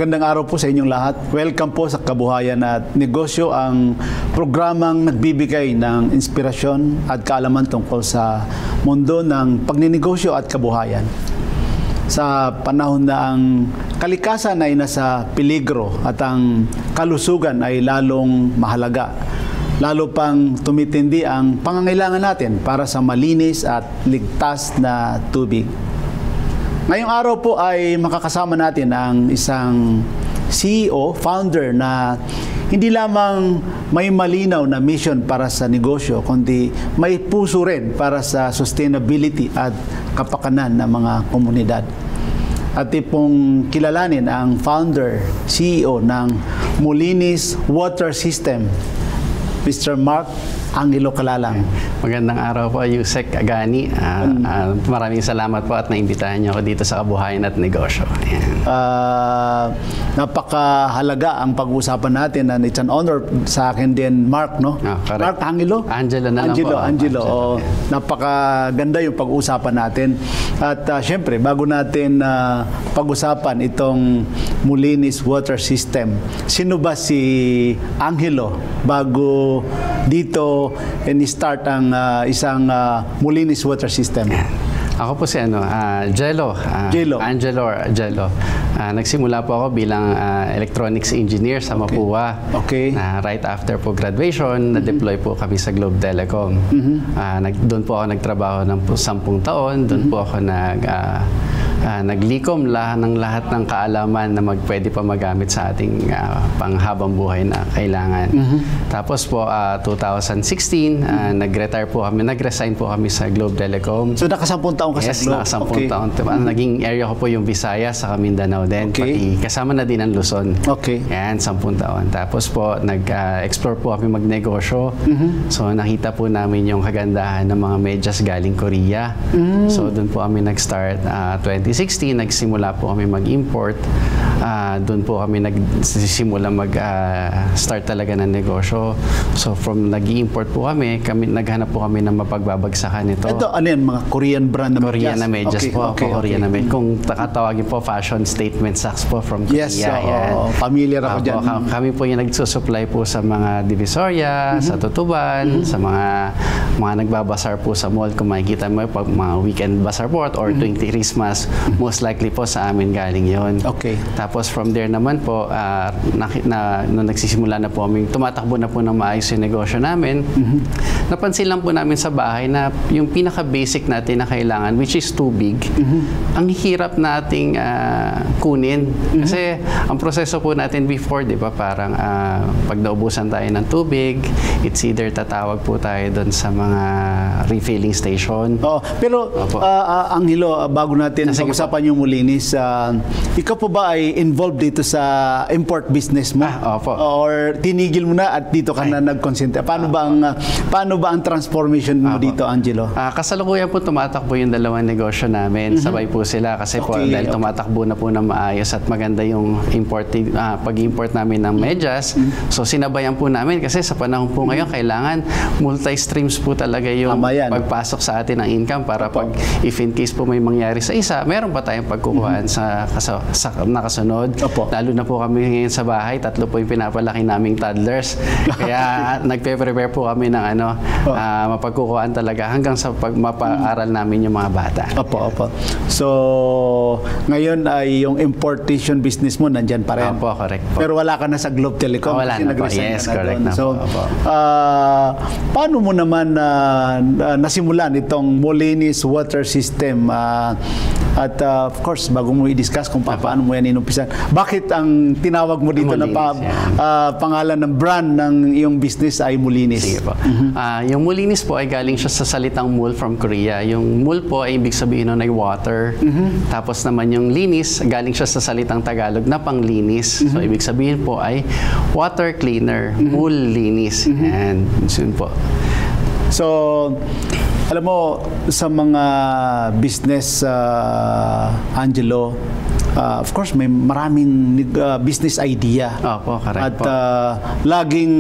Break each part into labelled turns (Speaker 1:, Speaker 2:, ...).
Speaker 1: Magandang araw po sa inyong lahat. Welcome po sa Kabuhayan at Negosyo, ang programang nagbibigay ng inspirasyon at kaalaman tungkol sa mundo ng pagninegosyo at kabuhayan. Sa panahon na ang kalikasan ay nasa peligro at ang kalusugan ay lalong mahalaga, lalo pang tumitindi ang pangangailangan natin para sa malinis at ligtas na tubig. Ngayong araw po ay makakasama natin ang isang CEO, founder na hindi lamang may malinaw na mission para sa negosyo, kundi may puso rin para sa sustainability at kapakanan ng mga komunidad. At pong kilalanin ang founder, CEO ng Molinis Water System, Mr. Mark Angelo Calalang.
Speaker 2: Magandang araw po, Yusek Agani. Maraming salamat po at naimbitahan niyo ako dito sa Kabuhayan at Negosyo.
Speaker 1: Napakahalaga ang pag-uusapan natin, and it's an honor sa akin din, Mark, no? Mark Angelo?
Speaker 2: Angelo na lang po.
Speaker 1: Angelo. Napakaganda yung pag-uusapan natin. At syempre, bago natin pag-usapan itong Molinis Water System, sino ba si Angelo bago dito in-start ang isang Molinis Water System?
Speaker 2: Ako po si Jello. Angelo. Nagsimula po ako bilang electronics engineer sa Mapua.
Speaker 1: Okay.
Speaker 2: Right after po graduation, na-deploy po kami sa Globe Telecom. Doon po ako nagtrabaho ng 10 taon. Doon po ako naglikom ng lahat ng kaalaman na pwede pa magamit sa ating panghabang buhay na kailangan. Tapos po 2016 nag-retire po kami, nag-resign po kami sa Globe Telecom.
Speaker 1: So naka-10 taon ka sa Globe?
Speaker 2: Yes, naka-10 taon. Naging area ko po yung Visayas sa Mindanao din. Pati kasama na din ang Luzon.
Speaker 1: Okay.
Speaker 2: Yan, 10 taon. Tapos po nag-explore po kami magnegosyo. So nakita po namin yung kagandahan ng mga medyas galing Korea. So doon po kami nag-start 2016, nagsimula po kami mag-import. Doon po kami nagsimula mag-start talaga ng negosyo. So from nag-import po kami, naghanap po kami ng mapagbabagsakan ito.
Speaker 1: Ito, ano yan? Mga Korean brand na medyas?
Speaker 2: Korean na medyas po. Korean na medyas. Kung tatawagin po, fashion statement socks po from Korea.
Speaker 1: Yes, familiar ako dyan.
Speaker 2: Kami po yung nagsusupply po sa mga Divisoria, sa Tutuban, sa mga nagbabasar po sa mall. Kung makikita mo, pag mga weekend bazaar po or tuwing Christmas, most likely po sa amin galing yon.
Speaker 1: Okay.
Speaker 2: Tapos from there naman po, nung nagsisimula na po kami, tumatakbo na po ng maayos yung negosyo namin, napansin lang po namin sa bahay na yung pinaka-basic natin na kailangan, which is tubig, ang hirap nating kunin. Kasi ang proseso po natin before, di ba, parang pag naubusan tayo ng tubig, it's either tatawag po tayo doon sa mga refilling station.
Speaker 1: Pero Angelo, bago natin pag-usapan yung Molinis, ikaw po ba ay involved dito sa import business mo?
Speaker 2: Opo.
Speaker 1: Or tinigil mo na at dito ka na nag-concentrate? Paano ba ang transformation mo dito, Angelo?
Speaker 2: Kasalukuyan po tumatakbo yung dalawang negosyo namin. Sabay po sila kasi po dahil tumatakbo na po na maayos at maganda yung pag-import namin ng medyas. So sinabayan po namin kasi sa panahon po ngayon kailangan multi-streams po talaga yung pagpasok sa atin ng income para pag if in case po may mangyari sa isa, meron pa tayong pagkukuhaan sa nakasunod. Lalo na po kami ngayon sa bahay, 3 po yung pinapalaki naming toddlers. Kaya nagpe-prepare po kami ng mapagkukuhaan talaga hanggang sa mapaaral namin yung mga bata.
Speaker 1: So, ngayon ay yung importation business mo nandyan pa rin?
Speaker 2: Correct po.
Speaker 1: Pero wala ka na sa Globe Telecom?
Speaker 2: Wala na po. Yes, correct na
Speaker 1: so, paano mo naman nasimulan itong Molinis Water System? At of course, bago mo i-discuss kung paano mo yan inumpisan, bakit ang tinawag mo dito na pangalan ng brand ng iyong business ay Molinis?
Speaker 2: Sige po. Yung Molinis po ay galing siya sa salitang mul from Korea. Yung mul po ay ibig sabihin nun ay water. Tapos naman yung linis, galing siya sa salitang Tagalog na panglinis. So ibig sabihin po ay water cleaner, mul linis. And soon po.
Speaker 1: So, Alam mo, sa mga business, Angelo, of course, may maraming business idea.
Speaker 2: Opo, correct
Speaker 1: At
Speaker 2: po.
Speaker 1: laging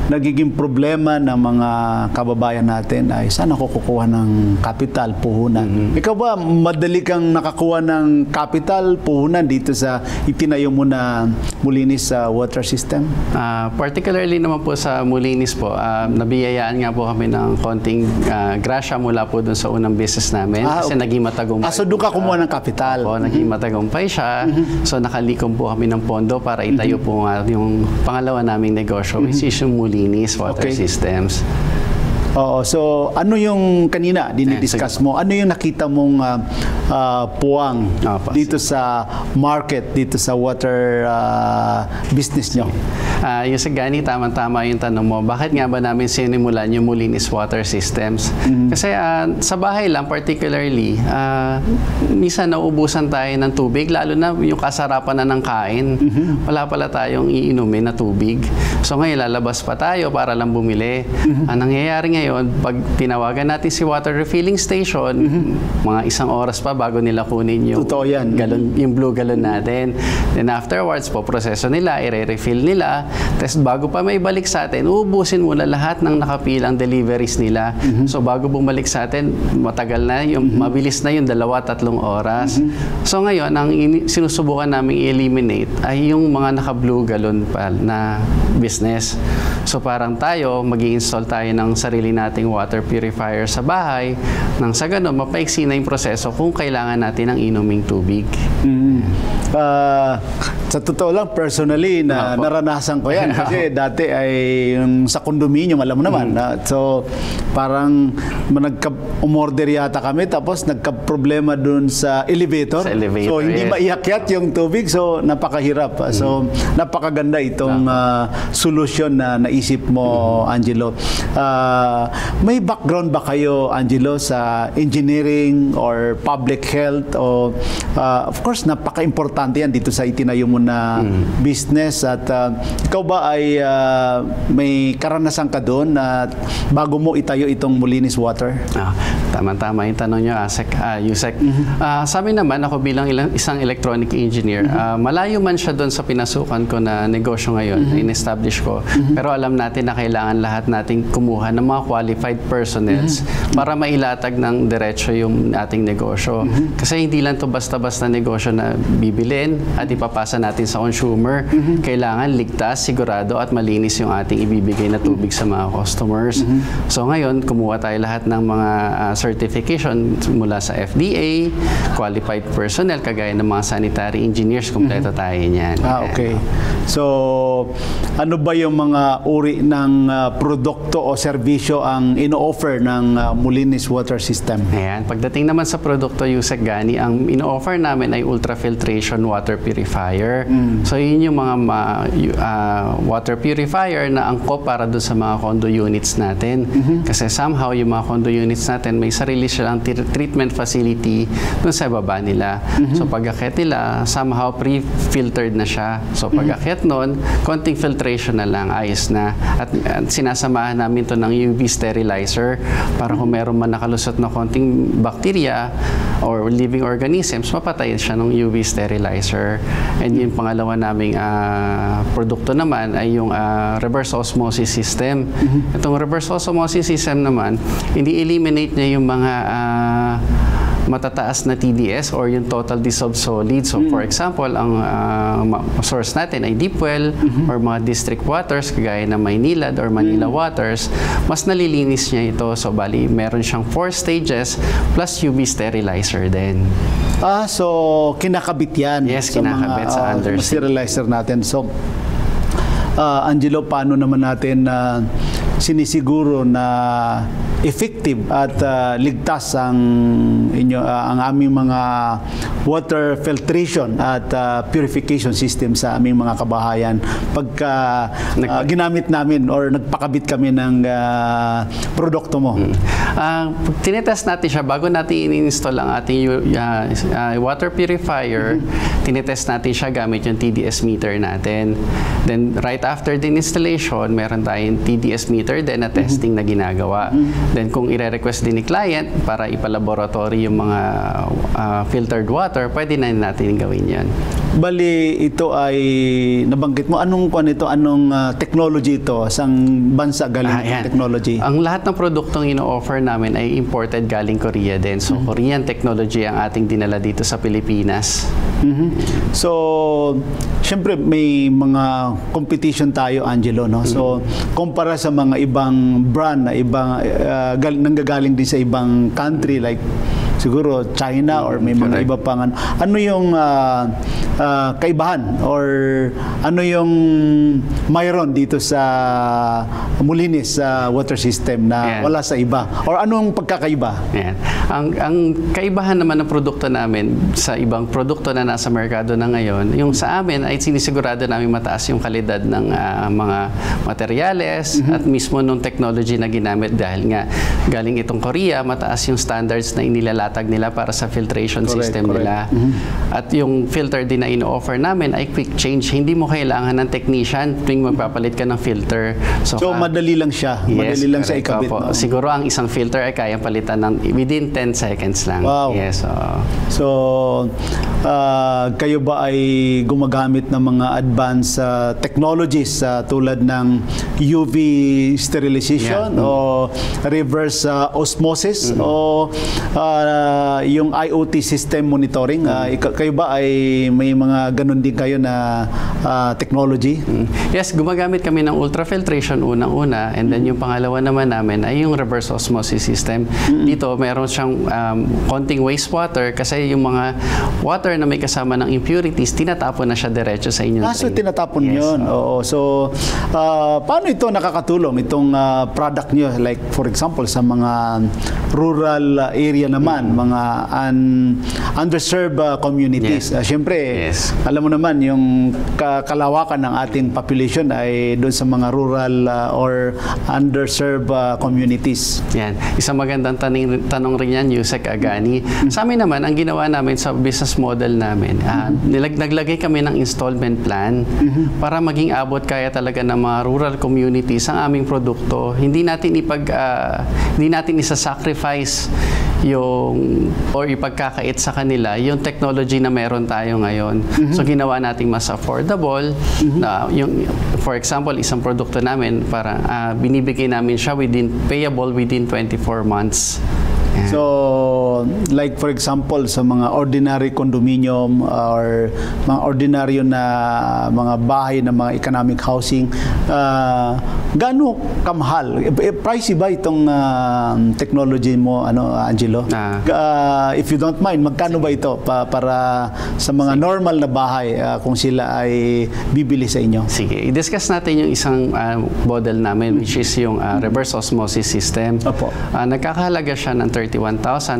Speaker 1: nagiging problema ng mga kababayan natin ay saan ako kukuha ng capital, puhunan. Ikaw ba, madali kang nakakuha ng capital, puhunan dito sa itinayo mo na Molinis water system?
Speaker 2: Particularly naman po sa Molinis po, nabiyayaan nga po kami ng konting grasya mula po dun sa unang business namin kasi naging matagumpay.
Speaker 1: So doon ka kumuha ng capital?
Speaker 2: Opo, naging matagumpay siya. So nakalikom po kami ng pondo para itayo po nga yung pangalawa naming negosyo, which is yung Molinis Water Systems.
Speaker 1: Oo. So, ano yung kanina dinidiscuss mo? Ano yung nakita mong puwang dito sa market, dito sa water business nyo?
Speaker 2: Yung sa Gani, tama-tama yung tanong mo. Bakit nga ba namin sinimulan yung Molinis Water Systems? Kasi sa bahay lang, particularly, minsan nauubusan tayo ng tubig, lalo na yung kasarapan na ng kain. Wala pala tayong iinumin na tubig. So ngayon, lalabas pa tayo para lang bumili. Ang nangyayari ngayon, pag tinawagan natin si water refilling station, mga 1 oras pa bago nila kunin yung galon, yung blue gallon natin. Then afterwards, po proseso nila, i-refill nila. Tapos bago pa may balik sa atin, uubusin muna lahat ng nakapilang deliveries nila. So bago bumalik sa atin, matagal na, yung mabilis na yung 2-3 oras. So ngayon, ang sinusubukan namin i-eliminate ay yung mga naka-blue gallon pa na business. So parang tayo, mag-i-install tayo ng sarili nating water purifier sa bahay, nang sa ganun, mapaiksi na yung proseso kung kailangan natin ng inuming tubig.
Speaker 1: Sa totoo lang, personally, naranasan ko yan. Kasi dati ay yung sa condominium, alam mo naman. So, parang umorder yata kami, tapos nagka-problema dun sa elevator. So, hindi maiakyat yung tubig. So, napakahirap. So, napakaganda itong solusyon na naisip mo, Angelo. May background ba kayo, Angelo, sa engineering or public health? O, of course, napaka-importante yan dito sa itinayo mo na business. At ikaw ba ay may karanasan ka doon na bago mo itayo itong Molinis Water?
Speaker 2: Tama-tama yung tanong nyo, Yusek. Sa amin naman, ako bilang isang electronic engineer, malayo man siya doon sa pinasukan ko na negosyo ngayon, in-establish ko. Pero alam natin na kailangan lahat nating kumuha ng mga qualified personnels para mailatag ng diretso yung ating negosyo. Kasi hindi lang to basta-basta negosyo na bibilin at ipapasa natin sa consumer. Kailangan ligtas, sigurado at malinis yung ating ibibigay na tubig sa mga customers. So ngayon, kumuha tayo lahat ng mga certification mula sa FDA, qualified personnel, kagaya ng mga sanitary engineers, kumpleto tayo niyan.
Speaker 1: Okay. So, ano ba yung mga uri ng produkto o serbisyo ang ino-offer ng Molinis Water System?
Speaker 2: Ayan. Pagdating naman sa produkto, Yusek Gani, ang ino-offer namin ay ultrafiltration water purifier. So, yun yung mga water purifier na angkop para doon sa mga condo units natin. Kasi somehow, yung mga condo units natin, may sarili silang treatment facility doon sa baba nila. So, pag-akit nila, somehow pre-filtered na siya. So, pag-akit nun, konting filtration na lang, ayos na. At sinasamahan namin to ng UV sterilizer para kung meron man nakalusot na konting bacteria or living organisms, mapatay siya ng UV sterilizer. And yung pangalawa naming produkto naman ay yung reverse osmosis system. Itong reverse osmosis system naman, hindi eliminate niya yung mga matataas na TDS or yung total dissolved solid. So, for example, ang source natin ay deep well or mga district waters kagaya ng Maynilad or Manila waters, mas nalilinis niya ito. So, bali, meron siyang 4 stages plus UV sterilizer din.
Speaker 1: So, kinakabit yan.
Speaker 2: Yes, kinakabit sa undersea.
Speaker 1: Sterilizer natin. So, Angelo, paano naman natin sinisiguro na effective at ligtas ang aming mga water filtration at purification system sa aming mga kabahayan pagka ginamit namin or nagpakabit kami ng produkto mo?
Speaker 2: Tinetest natin siya bago natin in-install ang ating water purifier. Tinetest natin siya gamit yung TDS meter natin. Then right after the installation, meron tayong TDS meter then na testing na ginagawa. Then kung i-request din ni client para ipalaboratory yung mga filtered water, pwede na natin gawin yan.
Speaker 1: Bali, ito ay nabanggit mo. Anong technology ito? Saan bansa galing
Speaker 2: Yan.
Speaker 1: technology?
Speaker 2: Ang lahat ng produktong ino-offer namin ay imported galing Korea din. So, Korean technology ang ating dinala dito sa Pilipinas.
Speaker 1: So, syempre may mga competition tayo, Angelo, no? So, kumpara sa mga ibang brand na ibang nanggagaling din sa ibang country like siguro China or may mga iba pang ano yung kaibahan or ano yung mayroon dito sa Molinis sa water system na wala sa iba or anong pagkakaiba?
Speaker 2: Yan. Ang kaibahan naman ng produkto namin sa ibang produkto na nasa merkado na ngayon, yung sa amin ay sinisigurado namin mataas yung kalidad ng mga materyales at mismo nung technology na ginamit dahil nga galing itong Korea, mataas yung standards na inilalatag nila para sa filtration system nila. At yung filter din na ino-offer namin ay quick change. Hindi mo kailangan ng technician tuwing magpapalit ka ng filter.
Speaker 1: So madali lang siya.
Speaker 2: Yes,
Speaker 1: madali lang sa ikabit. No?
Speaker 2: Siguro ang isang filter ay kayang palitan ng within 10 seconds lang.
Speaker 1: Wow.
Speaker 2: Yes.
Speaker 1: So, kayo ba ay gumagamit ng mga advanced technologies tulad ng UV sterilization o reverse osmosis o yung IoT system monitoring? Kayo ba ay may mga ganun din kayo na technology?
Speaker 2: Yes, gumagamit kami ng ultrafiltration unang-una and then yung pangalawa naman namin ay yung reverse osmosis system. Dito meron siyang konting wastewater kasi yung mga water na may kasama ng impurities, tinatapon na siya diretso sa inyong
Speaker 1: so tinatapon yun. Oo. So, paano ito nakakatulong, itong product nyo? Like, for example, sa mga rural area naman, mga underserved communities. Siyempre, alam mo naman, yung kalawakan ng ating population ay doon sa mga rural or underserved communities.
Speaker 2: Yan. Isang magandang tanong rin yan, Yusek Agani. Sa amin naman, ang ginawa namin sa business model namin, naglagay kami ng installment plan para maging abot kaya talaga ng mga rural communities ang aming produkto. Hindi natin isa-sacrifice yung or ipagkakait sa kanila yung technology na meron tayo ngayon. So ginawa nating mas affordable na yung, for example, isang produkto namin para binibigay namin siya payable within 24 months.
Speaker 1: So, like for example, sa mga ordinary condominium or mga ordinaryo na mga bahay na mga economic housing, gaano kamahal? Pricey ba itong technology mo, Angelo? If you don't mind, magkano ba ito para sa mga normal na bahay kung sila ay bibili sa inyo?
Speaker 2: Sige, i-discuss natin yung isang model namin which is yung reverse osmosis system. Nagkakahalaga siya ng 31,199.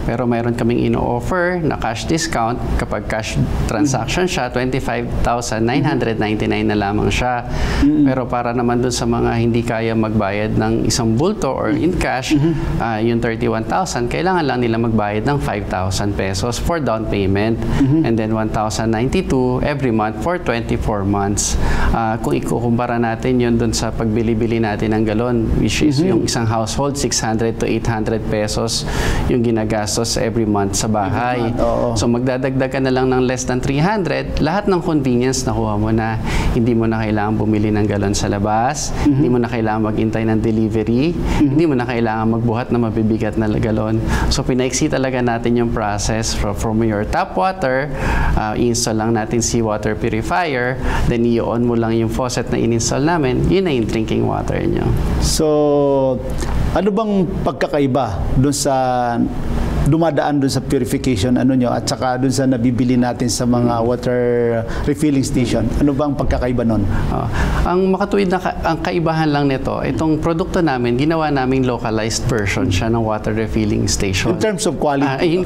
Speaker 2: Pero mayroon kaming ino-offer na cash discount. Kapag cash transaction siya, 25,999 na lamang siya. Pero para naman dun sa mga hindi kaya magbayad ng isang bulto or in cash, yung 31,000, kailangan lang nila magbayad ng 5,000 pesos for down payment. And then 1,092 every month for 24 months. Kung ikukumpara natin yun dun sa pagbili-bili natin ng galon, which is yung isang household, 600 to 800 pesos yung ginagastos every month sa bahay. So magdadagdag ka na lang ng less than 300, lahat ng convenience nakuha mo na. Hindi mo na kailangan bumili ng galon sa labas, hindi mo na kailangan maghintay ng delivery, hindi mo na kailangan magbuhat na mabibigat na galon. So pinaiksi talaga natin yung process from your tap water, i-install lang natin seawater purifier, then i-on mo lang yung faucet na in-install namin, yun na yung drinking water nyo.
Speaker 1: So, ano bang pagkakaiba doon sa dumadaan doon sa purification at saka doon sa nabibili natin sa mga water refilling station? Ano bang pagkakaiba nun?
Speaker 2: Ang makatuwid na ang kaibahan lang nito, itong produkto namin, ginawa naming localized version siya ng water refilling station.
Speaker 1: In terms of quality?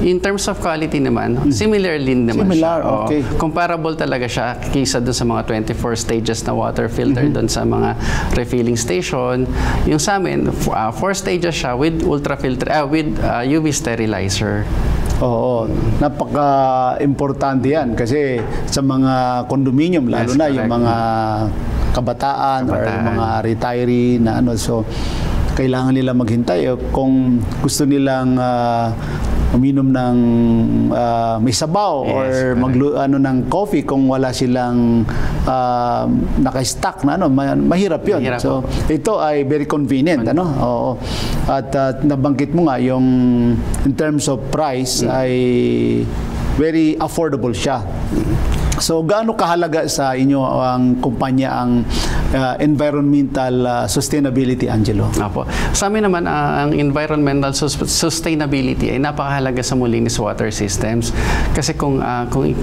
Speaker 2: In terms of quality naman, similar din naman
Speaker 1: siya. Okay.
Speaker 2: Comparable talaga siya kaysa doon sa mga 24 stages na water filter doon sa mga refilling station. Yung sa amin, 4 stages siya with ultrafilter, with UV sterilizer.
Speaker 1: Oo, napaka-importante yan kasi sa mga condominium, lalo na yung mga kabataan or yung mga retiree na so kailangan nila maghintay. Kung gusto nilang uminom ng may sabaw or ng coffee kung wala silang naka-stock na mahirap 'yon. So ito ay very convenient Oo. At nabanggit mo nga yung in terms of price ay very affordable siya. So, gaano kahalaga sa inyo ang kumpanya ang environmental sustainability, Angelo?
Speaker 2: Apo. Sa amin naman, ang environmental sustainability ay napakahalaga sa Molinis Water Systems. Kasi kung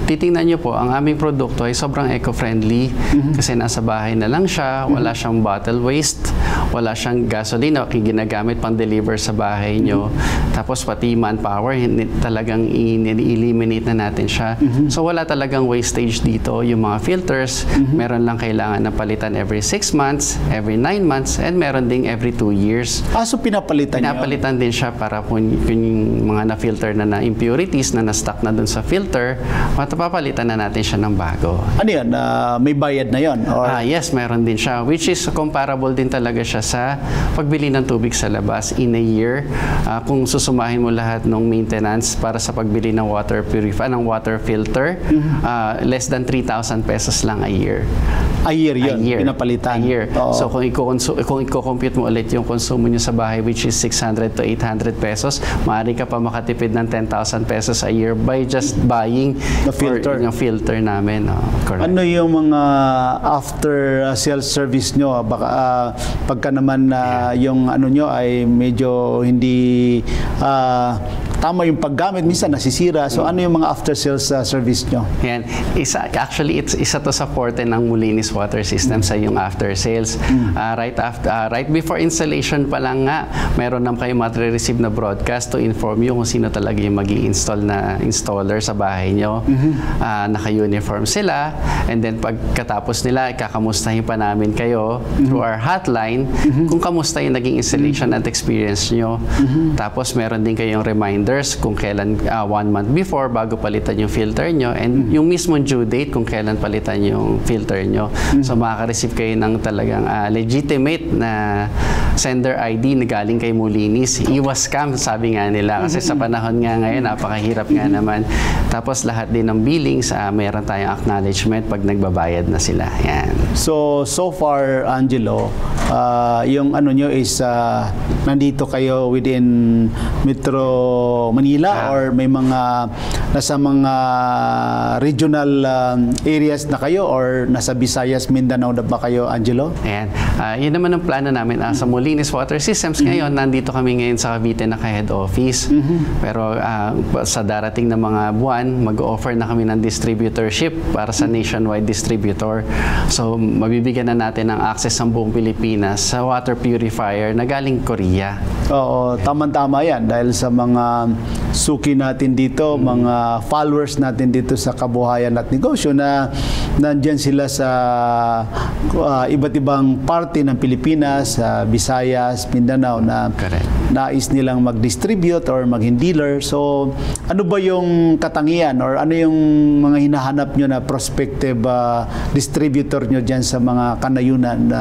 Speaker 2: titingnan nyo po, ang aming produkto ay sobrang eco-friendly kasi nasa bahay na lang siya, wala siyang bottle waste, wala siyang gasoline na ginagamit pang deliver sa bahay nyo. Tapos pati manpower, talagang i-eliminate na natin siya. So, wala talagang wastage dito. Yung mga filters, meron lang kailangan na palitan every 6 months, every 9 months, and meron ding every 2 years.
Speaker 1: So pinapalitan niyo?
Speaker 2: Pinapalitan din siya para kung yung mga na-filter na impurities na na-stuck na dun sa filter, papalitan na natin siya ng bago.
Speaker 1: Ano yan? May bayad na yon?
Speaker 2: Yes, meron din siya. Which is comparable din talaga siya sa pagbili ng tubig sa labas in a year. Kung susumahin mo lahat ng maintenance para sa pagbili ng water purifier, ng water filter, less than 3,000 pesos lang a year.
Speaker 1: A year yun? A year. Pinapalitan?
Speaker 2: A year. So kung i-compute mo ulit yung konsumo nyo sa bahay, which is 600 to 800 pesos, maaari ka pa makatipid ng 10,000 pesos a year by just buying yung filter namin. Correct.
Speaker 1: Ano yung mga after sales service nyo? Baka pagka naman yung ano nyo ay medyo hindi tama yung paggamit, minsan nasisira. So ano yung mga after sales service nyo?
Speaker 2: Yan. Actually, isa to sa forte ng Molinis Water Systems sa yung after sales. Right before installation pa lang nga, meron naman kayo mare-receive na broadcast to inform you kung sino talaga yung mag-i-install na installer sa bahay nyo. Naka-uniform sila. And then pagkatapos nila, kakamustahin pa namin kayo through our hotline kung kamusta yung naging installation at experience nyo. Tapos meron din kayong reminder kung kailan 1 month before bago palitan yung filter nyo and yung mismong due date kung kailan palitan yung filter nyo. So makaka-receive kayo ng talagang legitimate na sender ID na galing kay Molinis. Iwas scam, sabi nga nila. Kasi sa panahon nga ngayon, napakahirap nga naman. Tapos lahat din ng billings, meron tayong acknowledgement pag nagbabayad na sila. Yan.
Speaker 1: So far, Angelo, yung ano nyo is nandito kayo within Metro Manila or may mga nasa mga regional areas na kayo or nasa Visayas, Mindanao na ba kayo, Angelo?
Speaker 2: Ayan. Yun naman ang plano namin sa Molinis Water Systems. Ngayon, nandito kami ngayon sa Cavite na ka-head office. Pero sa darating na mga buwan, mag-offer na kami ng distributorship para sa nationwide distributor. So, mabibigyan na natin ng access ng buong Pilipinas sa water purifier na galing Korea.
Speaker 1: Oo, tama-tama yan dahil sa mga suki natin dito, mga followers natin dito sa Kabuhayan at Negosyo na nandyan sila sa iba't ibang parte ng Pilipinas, Visayas, Mindanao na nais nilang mag-distribute or maging dealer. So, ano ba yung katangian or ano yung mga hinahanap nyo na prospective distributor nyo dyan sa mga kanayunan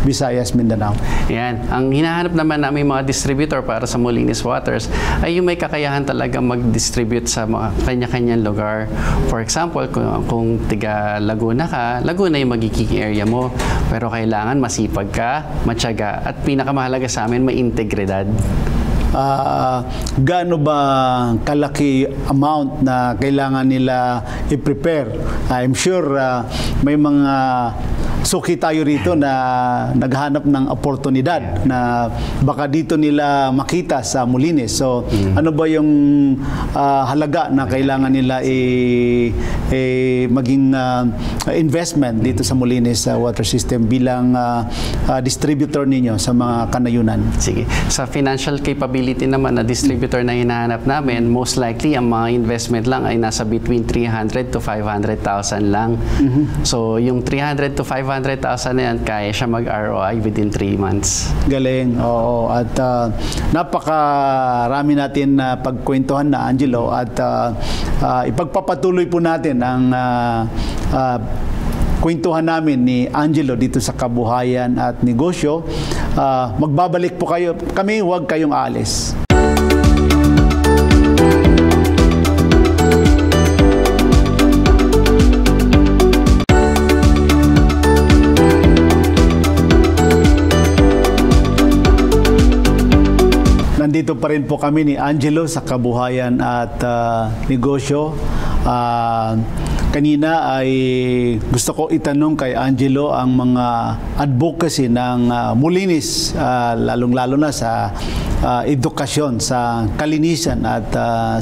Speaker 1: Visayas, Mindanao?
Speaker 2: Yan. Ang hinahanap naman namin mga distributor para sa Molinis Waters ay yung may kakayahan talaga mag-distribute sa mga kanya-kanyang lugar. For example, kung tiga Laguna ka, Laguna yung magiging area mo. Pero kailangan masipag ka, matyaga, at pinakamahalaga sa amin, may integridad.
Speaker 1: Gaano ba kalaki amount na kailangan nila i-prepare? I'm sure may mga suki tayo rito na naghanap ng oportunidad na baka dito nila makita sa Molinis. So, ano ba yung halaga na kailangan nila maging investment dito sa Molinis Water System bilang distributor ninyo sa mga kanayunan?
Speaker 2: Sige. Sa financial capability naman na distributor na hinahanap namin, most likely ang mga investment lang ay nasa between 300 to 500,000 lang. So, yung 300 to 500,000 na yan, kaya siya mag-ROI within 3 months.
Speaker 1: Galing. Oo. At napakarami natin na pagkwentuhan na, Angelo, at ipagpapatuloy po natin ang kwentuhan namin ni Angelo dito sa Kabuhayan at Negosyo. Magbabalik po kami, huwag kayong aalis. Nandito pa rin po kami ni Angelo sa Kabuhayan at Negosyo. Kanina ay gusto ko itanong kay Angelo ang mga advocacy ng Molinis, lalong-lalo na sa edukasyon, sa kalinisan at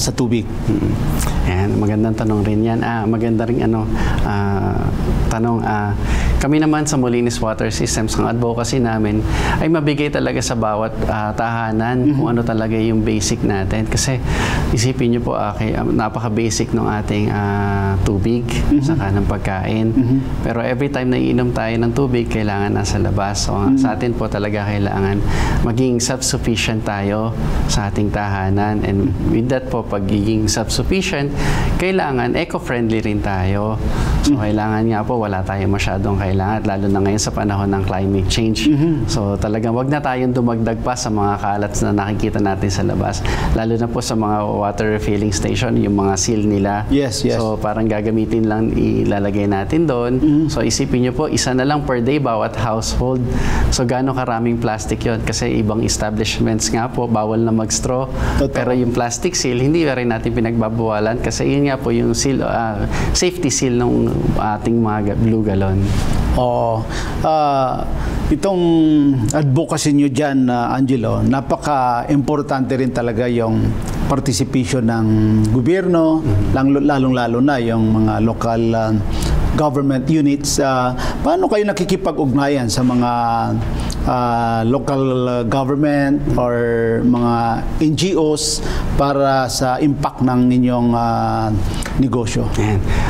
Speaker 1: sa tubig.
Speaker 2: Ayan, magandang tanong rin yan. Maganda rin tanong. Kami naman sa Molinis Water Systems, ang advocacy namin ay mabigay talaga sa bawat tahanan kung ano talaga yung basic natin. Kasi isipin nyo po, napaka-basic ng ating tubig, saka ng pagkain. Pero every time na iinom tayo ng tubig, kailangan nasa labas. So, sa atin po talaga kailangan maging self-sufficient tayo sa ating tahanan. And with that po, pagiging self-sufficient, kailangan eco-friendly rin tayo. So, kailangan nga po, wala tayong masyadong kailangan, lalo na ngayon sa panahon ng climate change. So, talagang wag na tayong dumagdag pa sa mga kalat na nakikita natin sa labas. Lalo na po sa mga water refilling station, yung mga seal nila.
Speaker 1: Yes.
Speaker 2: So, parang gagamitin lang, ilalagay natin doon. So, isipin nyo po, isa na lang per day bawat household. So, gaano karaming plastic yon? Kasi ibang establishments nga po, bawal na mag-straw. Pero yung plastic seal, hindi rin natin pinagbabawalan kasi yun nga po yung seal, safety seal ng ating mga blue galon.
Speaker 1: Itong advocacy nyo dyan, Angelo, napaka-importante rin talaga yung participation ng gobyerno, lalong-lalo na yung mga local government units. Paano kayo nakikipag-ugnayan sa mga local government or mga NGOs para sa impact ng inyong negosyo?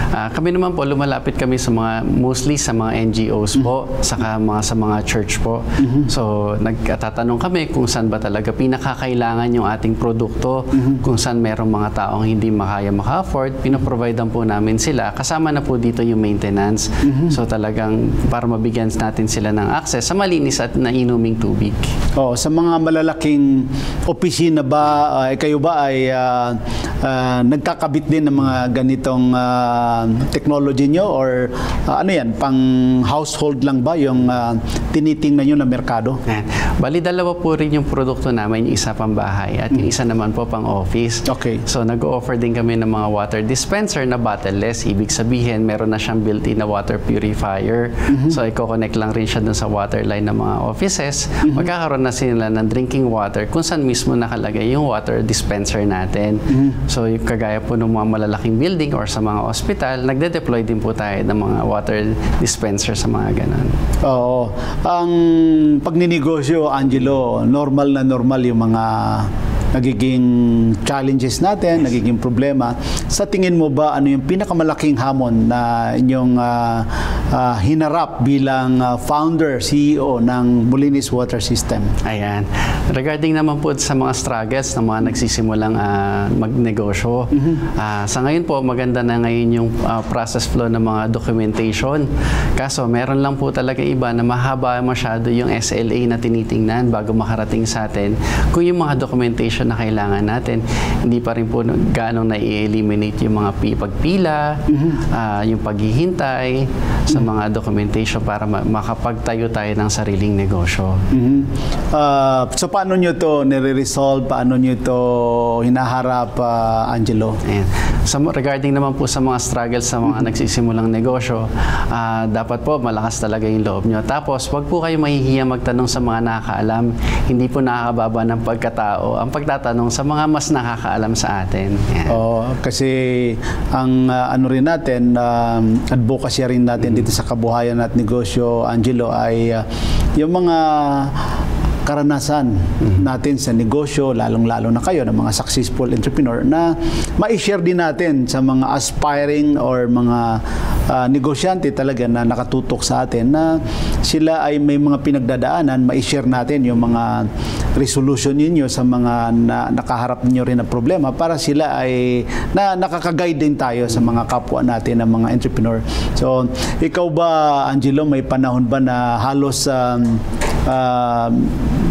Speaker 2: Kami naman po, lumalapit kami sa mostly sa mga NGOs po, saka sa mga church po. So, nagtatanong kami kung saan ba talaga pinakakailangan yung ating produkto, kung saan merong mga taong hindi maka-afford, pinoprovidean po namin sila. Kasama na po dito yung maintenance. So, talagang para mabigyan natin sila ng access sa malinis at nainuming tubig.
Speaker 1: Sa mga malalaking opisina ba, kayo ba ay nagkakabit din ng mga ganitong technology nyo or ano yan, pang household lang ba yung tinitingnan nyo na merkado?
Speaker 2: Bali, dalawa po rin yung produkto namin, yung isa pang bahay at yung isa naman po pang office.
Speaker 1: Okay.
Speaker 2: So, nag-o-offer din kami ng mga water dispenser na bottleless. Ibig sabihin, meron na siyang built-in na water purifier. So, i-connect lang rin siya dun sa water line ng mga offices. Magkakaroon na sila ng drinking water kung saan mismo nakalagay yung water dispenser natin. So, yung kagaya po ng mga malalaking building or sa mga ospital, nagde-deploy din po tayo ng mga water dispenser sa mga ganon.
Speaker 1: Oo. Ang pagninegosyo, Angelo, normal na normal yung mga nagiging challenges natin, nagiging problema. Sa tingin mo ba, ano yung pinakamalaking hamon na inyong hinarap bilang founder, CEO ng Molinis Water System?
Speaker 2: Ayan. Regarding naman po sa mga struggles ng mga nagsisimulang magnegosyo, sa ngayon po, maganda na ngayon yung process flow ng mga documentation. Kaso, meron lang po talaga iba na mahaba masyado yung SLA na tinitingnan bago makarating sa atin. Kung yung mga documentation na kailangan natin, hindi pa rin po gaano na-eliminate yung mga pagpila, yung paghihintay sa mga documentation para makapagtayo tayo ng sariling negosyo.
Speaker 1: So, paano nyo to nire-resolve? Paano nyo to hinaharap, Angelo?
Speaker 2: Ayan. Regarding naman po sa mga struggles sa mga nagsisimulang negosyo, dapat po malakas talaga yung loob nyo. Tapos, wag po kayo mahihiya magtanong sa mga nakakaalam. Hindi po nakakababa ng pagkatao ang pagtatanong sa mga mas nakakaalam sa atin.
Speaker 1: Kasi ang ano rin natin, advocacy rin natin dito sa Kabuhayan at Negosyo, Angelo, ay yung mga karanasan natin sa negosyo, lalong-lalo na kayo ng mga successful entrepreneur na ma-share din natin sa mga aspiring or mga negosyante talaga na nakatutok sa atin na sila ay may mga pinagdadaanan, ma-share natin yung mga resolution ninyo sa mga nakaharap niyo rin na problema para sila ay nakaka-guide din tayo sa mga kapwa natin ng mga entrepreneur. So, ikaw ba, Angelo, may panahon ba na halos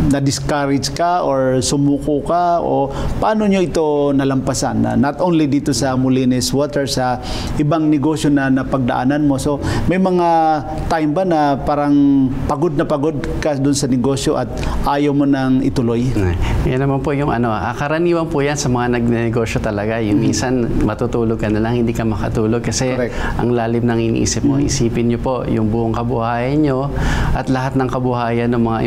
Speaker 1: na-discourage ka or sumuko ka, o paano nyo ito nalampasan? Not only dito sa Molinis Water, sa ibang negosyo na napagdaanan mo. So, may mga time ba na parang pagod ka doon sa negosyo at ayaw mo nang ituloy?
Speaker 2: Yan naman po yung karaniwan po yan sa mga nagnegosyo talaga. Yung minsan matutulog ka na lang, hindi ka makatulog kasi ang lalim ng iniisip mo. Isipin nyo po yung buong kabuhayan nyo at lahat ng kabuhayan ng mga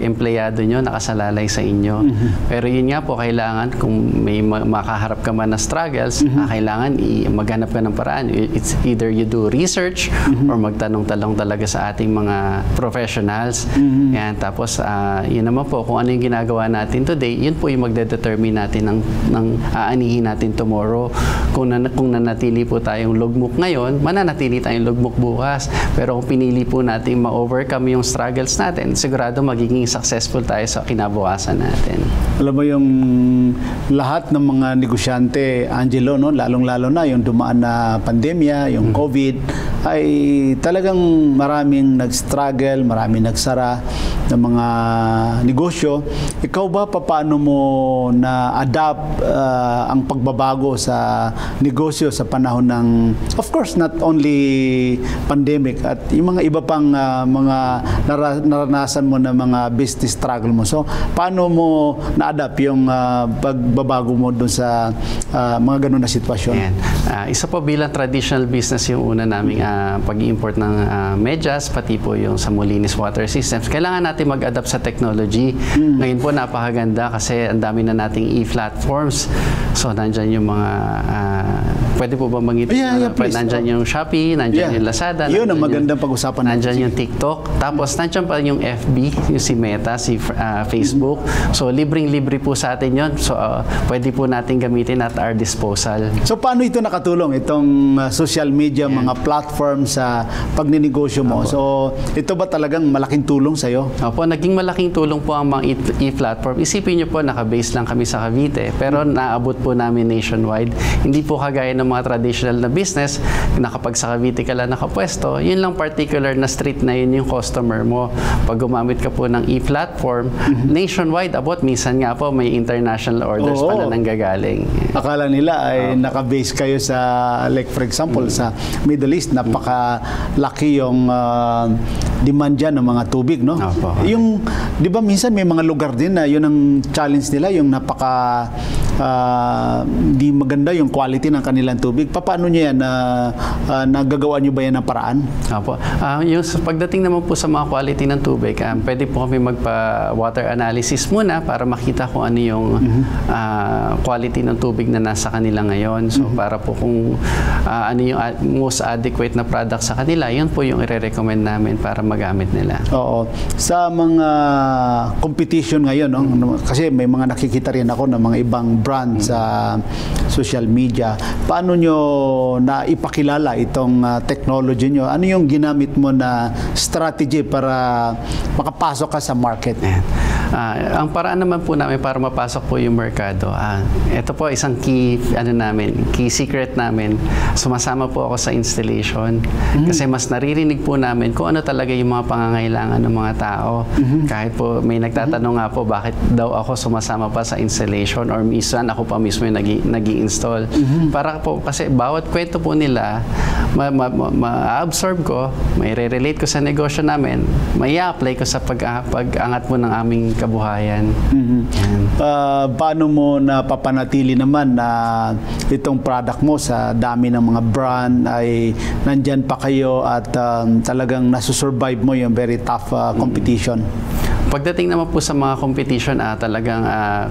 Speaker 2: empleyado nyo nakasalalay sa inyo. Pero yun nga po, kailangan kung may makaharap ka man na struggles, kailangan maghanap ka ng paraan. It's either you do research or magtanong-talong talaga sa ating mga professionals. Yan. Tapos, yun naman po, kung ano yung ginagawa natin today, yun po yung magdedetermine natin ng aanihin natin tomorrow. Kung nanatili po tayong lugmok ngayon, mananatili tayong lugmok bukas. Pero kung pinili po natin ma-overcome yung struggles natin, sigurado magiging successful tayo sa kinabukasan natin.
Speaker 1: Alam mo yung lahat ng mga negosyante, Angelo, no, lalong-lalo na yung dumaan na pandemya, yung COVID, ay talagang maraming nag-struggle, maraming nagsara ng mga negosyo. Ikaw ba, paano mo na-adapt ang pagbabago sa negosyo sa panahon ng, of course, not only pandemic, at yung mga iba pang mga naranasan mo na mga business struggle mo. So, paano mo na-adapt yung pagbabago mo doon sa mga ganun na sitwasyon?
Speaker 2: Isa po bilang traditional business yung una naming pag-import ng medyas, pati po yung sa Molinis Water Systems. Kailangan natin mag-adapt sa technology. Ngayon po napakaganda kasi ang dami na nating e-platforms. So, nandyan yung mga pwede po ba mangitin? Nandyan yung Shopee, nandyan yung Lazada.
Speaker 1: Yun ang magandang pag-usapan natin.
Speaker 2: Nandyan yung TikTok. Tapos, nandyan pa yung FB, yung si Meta, si Facebook. So, libreng-libre po sa atin yun. So, pwede po natin gamitin at our disposal.
Speaker 1: So, paano ito nakatulong? Itong social media, mga platform sa pagninegosyo mo. So, ito ba talagang malaking tulong sa'yo?
Speaker 2: Opo, naging malaking tulong po ang mga e-platform. Isipin nyo po, naka-base lang kami sa Cavite, pero naabot po namin nationwide. Hindi po kagaya ng mga traditional na business, na kapag sa Cavite ka lang nakapwesto, yun lang particular na street na yun yung customer mo. Pag gumamit ka po ng e-platform, nationwide, abot, minsan nga po, may international orders pa na nanggagaling.
Speaker 1: Akala nila ay naka-base kayo sa, like for example, sa Middle East, napakalaki yung demand dyan ng mga tubig, no? Yung, di ba minsan may mga lugar din na yun ang challenge nila, yung di maganda yung quality ng kanilang tubig. Paano nyo yan? Nagagawa nyo ba yan ng paraan?
Speaker 2: Opo. Yung pagdating naman po sa mga quality ng tubig, pwede po kami magpa-water analysis muna para makita kung ano yung quality ng tubig na nasa kanila ngayon. So, para po kung ano yung most adequate na product sa kanila, yun po yung i-recommend namin para magamit nila.
Speaker 1: Oo. Sa mga competition ngayon, no? Kasi may mga nakikita rin ako ng mga ibang brand sa social media. Paano nyo na ipakilala itong technology nyo? Ano yung ginamit mo na strategy para makapasok ka sa market?
Speaker 2: Ang paraan naman po namin para mapasok po yung merkado, ito po isang key secret namin. Sumasama po ako sa installation kasi mas naririnig po namin kung ano talaga yung mga pangangailangan ng mga tao. Kahit po may nagtatanong nga po bakit daw ako sumasama pa sa installation or minsan ako pa mismo yung nag-i-install. Para po kasi bawat kwento po nila ma-absorb ko, may re-relate ko sa negosyo namin, may apply ko sa pag-angat mo ng aming kabuhayan.
Speaker 1: Paano mo napapanatili naman na itong product mo sa dami ng mga brand ay nandyan pa kayo at talagang nasusurvive mo yung very tough competition?
Speaker 2: Pagdating naman po sa mga competition, talagang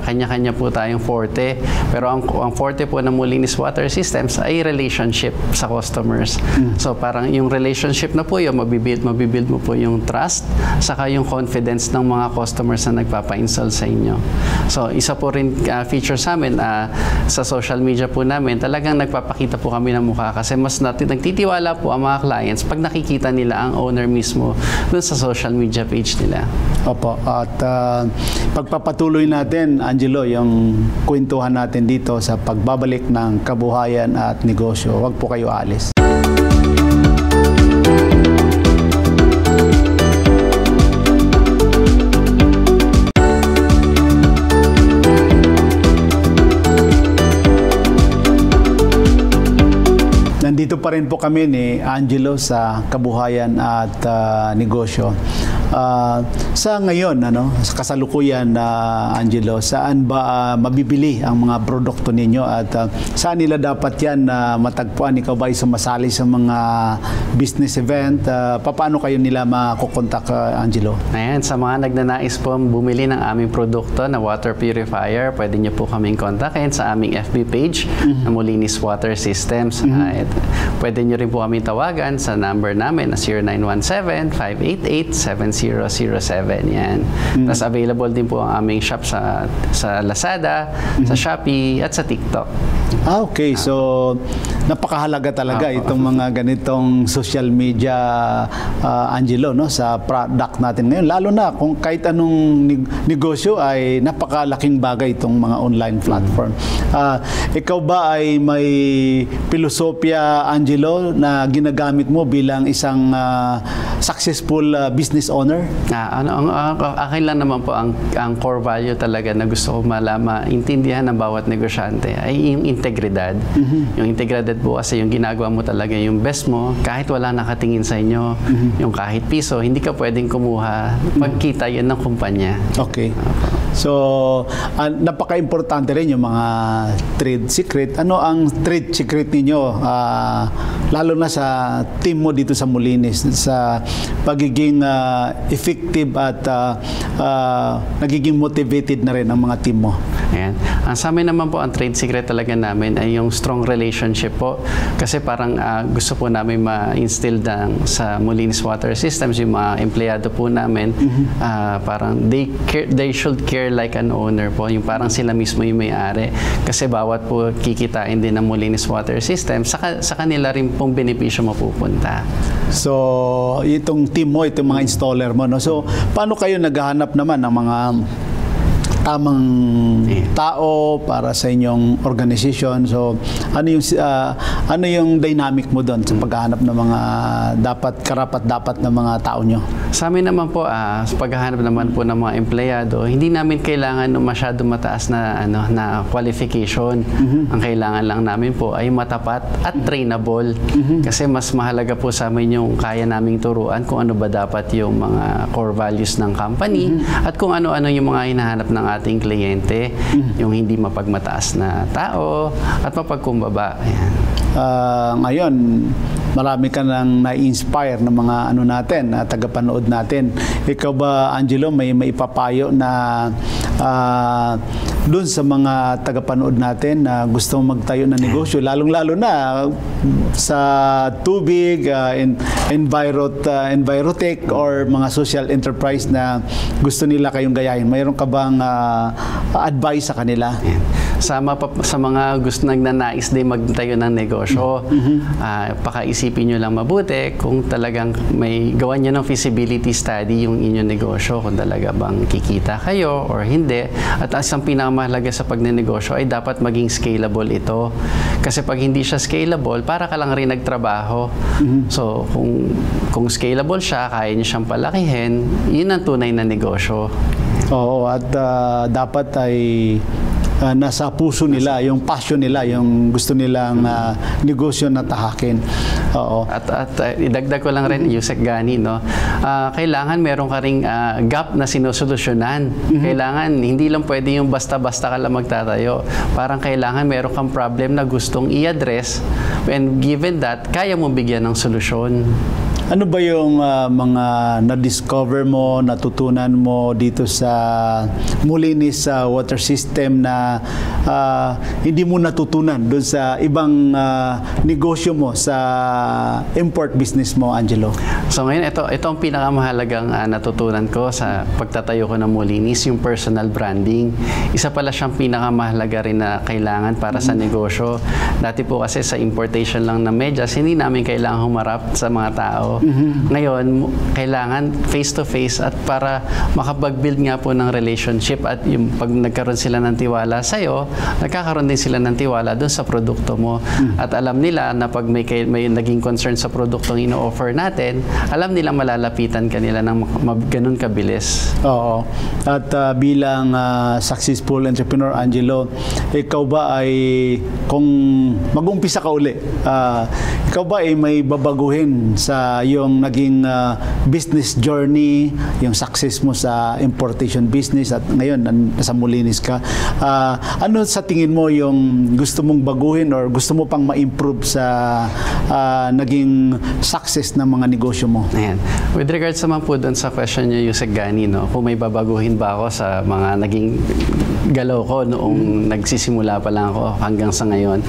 Speaker 2: kanya-kanya po tayong forte. Pero ang forte po ng Molinis Water Systems ay relationship sa customers. So parang yung relationship na po yun, mabibuild mo po yung trust, saka yung confidence ng mga customers na nagpapa-install sa inyo. So isa po rin feature sa amin, sa social media po namin, talagang nagpapakita po kami ng mukha kasi mas nagtitiwala po ang mga clients pag nakikita nila ang owner mismo dun sa social media page nila.
Speaker 1: Opo. At pagpapatuloy natin, Angelo, yung kwentuhan natin dito sa pagbabalik ng kabuhayan at negosyo. Huwag po kayo aalis. Nandito pa rin po kami ni Angelo sa Kabuhayan at Negosyo. Sa ngayon, sa kasalukuyan, Angelo, saan ba mabibili ang mga produkto ninyo at saan nila dapat yan matagpuan? Ikaw ba ay sumasali sa mga business event? Paano kayo nila makukontak, Angelo?
Speaker 2: Ayan, sa mga nagnanais po bumili ng aming produkto na water purifier, pwede nyo po kaming kontakin sa aming FB page na Molinis Water Systems. Pwede nyo rin po kami tawagan sa number namin na 0917-588-7007. Yan. Tapos available din po ang aming shop sa Lazada, sa Shopee, at sa TikTok.
Speaker 1: Okay. So, napakahalaga talaga itong mga ganitong social media, Angelo, sa product natin ngayon. Lalo na kung kahit anong negosyo ay napakalaking bagay itong mga online platform. Ikaw ba ay may filosofya, Angelo, na ginagamit mo bilang isang successful business owner?
Speaker 2: Akin lang naman po ang core value talaga na gusto ko maintindihan ng bawat negosyante ay yung integridad. Yung integridad po kasi yung ginagawa mo talaga yung best mo kahit wala nakatingin sa inyo. Yung kahit piso, hindi ka pwedeng kumuha pagkita yan ng kumpanya.
Speaker 1: Okay. So, napaka-importante rin yung mga trade secret. Ano ang trade secret ninyo? Lalo na sa team mo dito sa Molinis, sa pagiging effective at nagiging motivated na rin ang mga team mo.
Speaker 2: Ayan. Sa amin naman po, ang trade secret talaga namin ay yung strong relationship po. Kasi parang gusto po namin ma-instill sa Molinis Water Systems, yung mga empleyado po namin, parang they should care like an owner po. Yung parang sila mismo yung may-ari. Kasi bawat po kikitain din ng Molinis Water Systems, sa kanila rin pong benepisyo mapupunta.
Speaker 1: So, itong team mo, itong mga installer mo, so paano kayo naghahanap naman ng mga tamang tao para sa inyong organization? So, ano yung dynamic mo doon sa paghahanap ng mga karapat-dapat ng mga tao nyo?
Speaker 2: Sa amin naman po, sa paghahanap naman po ng mga empleyado, hindi namin kailangan ng masyado mataas na qualification. Ang kailangan lang namin po ay matapat at trainable. Kasi mas mahalaga po sa amin yung kaya naming turuan kung ano ba dapat yung mga core values ng company at kung ano-ano yung mga hinahanap ng ating kliyente, yung hindi mapagmataas na tao at mapagkumbaba. Ayan.
Speaker 1: Ngayon, marami ka nang na-inspire ng mga natin, tagapanood natin. Ikaw ba, Angelo, may maipapayo na doon sa mga tagapanood natin na gusto magtayo ng negosyo, lalong-lalo na sa tubig, envirotech or mga social enterprise na gusto nila kayong gayahin? Mayroon ka bang advice sa kanila?
Speaker 2: Sa mga gusto nagnanais din magtayo ng negosyo, pakaisipin nyo lang mabuti kung talagang may gawan nyo ng feasibility study yung inyong negosyo, kung talaga bang kikita kayo or hindi. At ang pinakamahalaga sa pagnenegosyo ay dapat maging scalable ito. Kasi pag hindi siya scalable, para ka lang rin nagtrabaho. So, kung scalable siya, kaya nyo siyang palakihin, yun ang tunay na negosyo.
Speaker 1: Oo, at dapat ay nasa puso nila, yung passion nila, yung gusto nilang negosyo na tahakin. Oo.
Speaker 2: At idagdag ko lang rin, Yusek Gani, kailangan meron ka ring gap na sinusolusyonan. Kailangan, hindi lang pwede yung basta-basta ka lang magtatayo. Parang kailangan meron kang problem na gustong i-address, and given that, kaya mo bigyan ng solusyon.
Speaker 1: Ano ba yung mga na-discover mo, natutunan mo dito sa Molinis Water System na hindi mo natutunan doon sa ibang negosyo mo sa import business mo, Angelo?
Speaker 2: So ngayon, ito ang pinakamahalagang natutunan ko sa pagtatayo ko ng Molinis, yung personal branding. Isa pala siyang pinakamahalaga rin na kailangan para sa negosyo. Dati po kasi sa importation lang ng medyas, hindi namin kailangan humarap sa mga tao. negosyo. Ngayon, kailangan face-to-face at para makapag-build nga po ng relationship at yung pag nagkaroon sila ng tiwala sa'yo, nagkakaroon din sila ng tiwala doon sa produkto mo. At alam nila na pag may naging concern sa produktong ino-offer natin, alam nilang malalapitan ka nila ng ganun kabilis.
Speaker 1: Oo. At bilang successful entrepreneur, Angelo, ikaw ba ay, kung mag-umpisa ka uli, ikaw ba ay may babaguhin sa yung naging business journey, yung success mo sa importation business at ngayon nasa Molinis ka? Ano sa tingin mo yung gusto mong baguhin or gusto mo pang ma-improve sa naging success ng mga negosyo mo?
Speaker 2: Ayan. With regards naman po doon sa question niyo, Yusek Gani, no, kung may babaguhin ba ako sa mga naging galaw ko noong nagsisimula pa lang ako hanggang sa ngayon,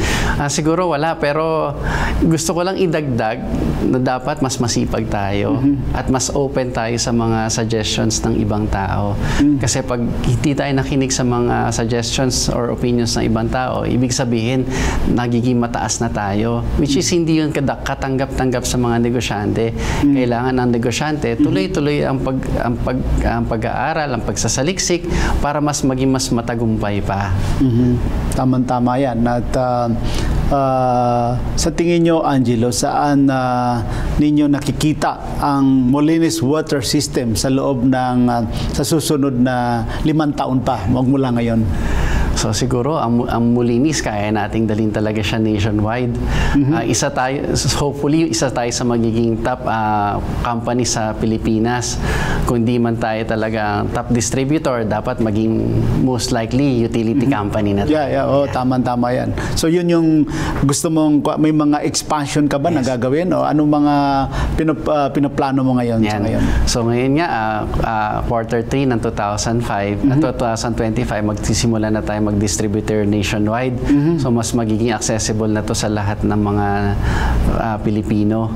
Speaker 2: siguro wala, pero gusto ko lang idagdag na dapat mas masipag tayo at mas open tayo sa mga suggestions ng ibang tao. Kasi pag hindi tayo nakinig sa mga suggestions or opinions ng ibang tao, ibig sabihin nagiging mataas na tayo, which is hindi yun katanggap-tanggap sa mga negosyante. Kailangan ng negosyante tuloy-tuloy ang pag-aaral, ang pagsasaliksik para mas maging mas matagumpay pa.
Speaker 1: Tama-tama yan. At sa tingin nyo, Angelo, saan ninyo nakikita ang Molinis Water System sa loob ng sa susunod na 5 taon pa, magmula ngayon?
Speaker 2: So siguro ang Molinis, kaya nating dalhin talaga siya nationwide. Hopefully isa tayo sa magiging top company sa Pilipinas. Kung di man tayo talaga top distributor, dapat maging most likely utility company na tayo.
Speaker 1: Yeah. Tama-tama yan. So yun yung gusto mong, may mga expansion ka ba na gagawin o anong mga pinaplano mo ngayon?
Speaker 2: Yan. So ngayon nga, quarter 3 ng 2005, 2025, magsisimula na tayo mag-distributor nationwide. So mas magiging accessible na to sa lahat ng mga Pilipino.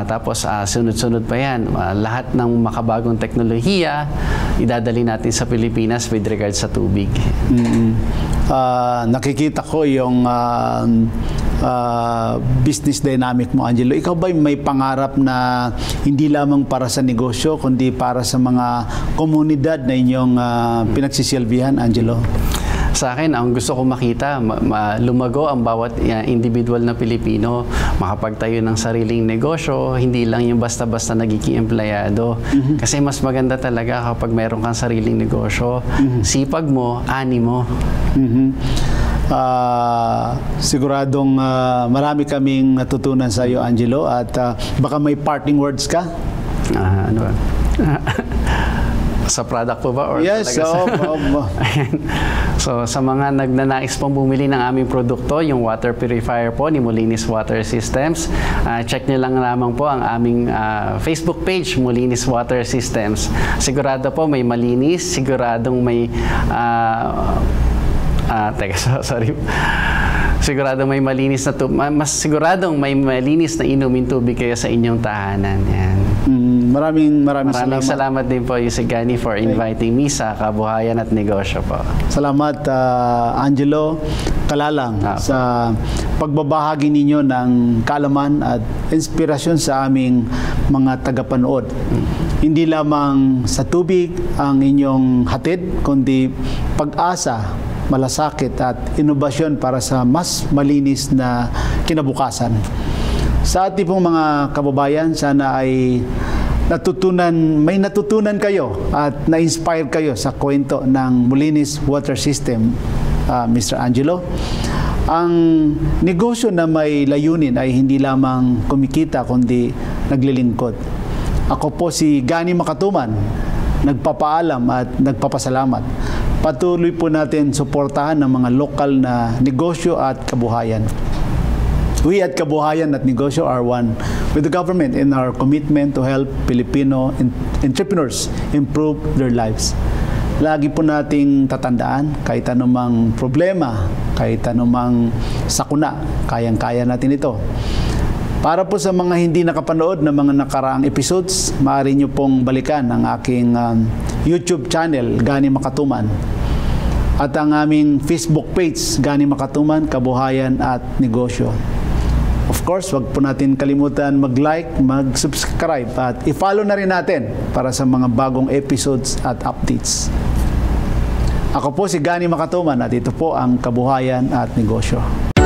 Speaker 2: Tapos sunod-sunod pa yan. Lahat ng makabagong teknolohiya, idadali natin sa Pilipinas with regards sa tubig.
Speaker 1: Nakikita ko yung business dynamic mo, Angelo. Ikaw ba may pangarap na hindi lamang para sa negosyo, kundi para sa mga komunidad na inyong pinagsisilbihan, Angelo?
Speaker 2: Sa akin, ang gusto ko makita, lumago ang bawat individual na Pilipino, makapagtayo ng sariling negosyo, hindi lang yung basta-basta nagiging empleyado. Kasi mas maganda talaga kapag mayroon kang sariling negosyo. Sipag mo, ani mo.
Speaker 1: Siguradong marami kaming natutunan sa iyo, Angelo, at baka may parting words ka?
Speaker 2: Ano ba? Sa product po ba? Or
Speaker 1: yes,
Speaker 2: So, sa mga nagnanais pong bumili ng aming produkto, yung water purifier po ni Molinis Water Systems, check nyo lang lamang po ang aming Facebook page, Molinis Water Systems. Sigurado po may malinis, siguradong may siguradong may malinis na mas siguradong may malinis na inumin tubig kayo sa inyong tahanan. Yan.
Speaker 1: Maraming
Speaker 2: salamat din po, Yusek Gani, for inviting me sa Kabuhayan at Negosyo po.
Speaker 1: Salamat, Angelo Kalalang, sa pagbabahagi ninyo ng kaalaman at inspirasyon sa aming mga tagapanood. Hindi lamang sa tubig ang inyong hatid, kundi pag-asa, malasakit at inobasyon para sa mas malinis na kinabukasan. Sa ating pong mga kababayan, sana ay may natutunan kayo at na-inspire kayo sa kwento ng Molinis Water System, Mr. Angelo. Ang negosyo na may layunin ay hindi lamang kumikita kundi naglilingkod. Ako po si Gani Makatuman, nagpapaalam at nagpapasalamat. Patuloy po natin suportahan ng mga lokal na negosyo at kabuhayan. We at Kabuhayan at Negosyo are one with the government in our commitment to help Filipino entrepreneurs improve their lives. Lagi po nating tatandaan, kahit anumang problema, kahit anumang sakuna, kayang-kaya natin ito. Para po sa mga hindi nakapanood ng mga nakaraang episodes, maaari nyo pong balikan ang aking YouTube channel, Gani Makatuman. At ang aming Facebook page, Gani Makatuman, Kabuhayan at Negosyo. Of course, wag po natin kalimutan mag-like, mag-subscribe at i-follow na rin natin para sa mga bagong episodes at updates. Ako po si Gani Makatuman at ito po ang Kabuhayan at Negosyo.